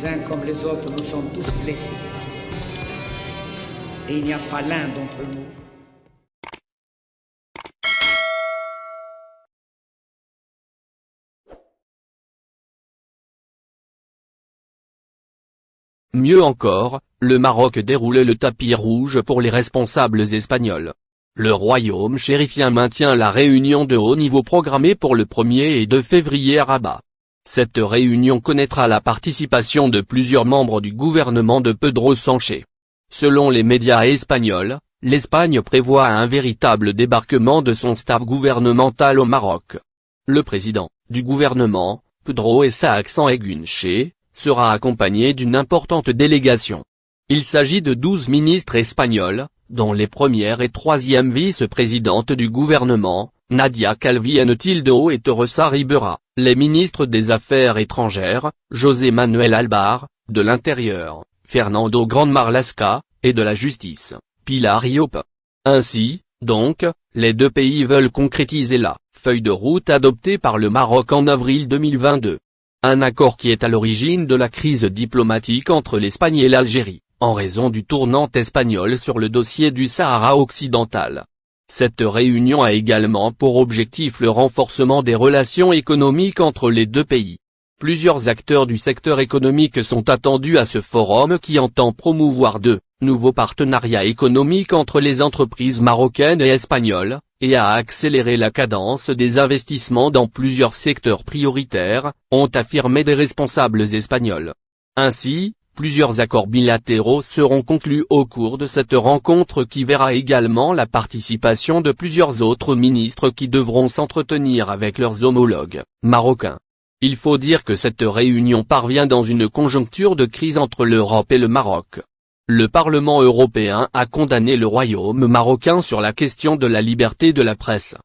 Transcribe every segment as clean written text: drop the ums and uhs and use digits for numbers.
Les uns comme les autres, nous sommes tous blessés. Et il n'y a pas l'un d'entre nous Mieux encore, le Maroc déroule le tapis rouge pour les responsables espagnols. Le royaume chérifien maintient la réunion de haut niveau programmée pour le 1er et 2 février à Rabat. Cette réunion connaîtra la participation de plusieurs membres du gouvernement de Pedro Sánchez. Selon les médias espagnols, l'Espagne prévoit un véritable débarquement de son staff gouvernemental au Maroc. Le président du gouvernement, Pedro Sánchez Egunche, sera accompagné d'une importante délégation. Il s'agit de 12 ministres espagnols, dont les premières et troisièmes vice-présidentes du gouvernement, Nadia Calviño et Teresa Ribera, les ministres des Affaires étrangères, José Manuel Albar, de l'Intérieur, Fernando Grande-Marlaska, et de la Justice, Pilar Llop. Ainsi, donc, les deux pays veulent concrétiser la feuille de route adoptée par le Maroc en avril 2022. Un accord qui est à l'origine de la crise diplomatique entre l'Espagne et l'Algérie, en raison du tournant espagnol sur le dossier du Sahara occidental. Cette réunion a également pour objectif le renforcement des relations économiques entre les deux pays. Plusieurs acteurs du secteur économique sont attendus à ce forum qui entend promouvoir de nouveaux partenariats économiques entre les entreprises marocaines et espagnoles, et à accélérer la cadence des investissements dans plusieurs secteurs prioritaires, ont affirmé des responsables espagnols. Ainsi, plusieurs accords bilatéraux seront conclus au cours de cette rencontre qui verra également la participation de plusieurs autres ministres qui devront s'entretenir avec leurs homologues marocains. Il faut dire que cette réunion parvient dans une conjoncture de crise entre l'Europe et le Maroc. Le Parlement européen a condamné le royaume marocain sur la question de la liberté de la presse.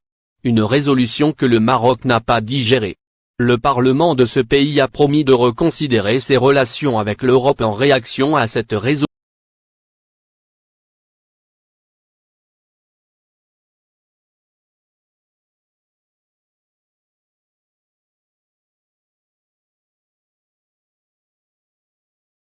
Une résolution que le Maroc n'a pas digérée. Le Parlement de ce pays a promis de reconsidérer ses relations avec l'Europe en réaction à cette résolution.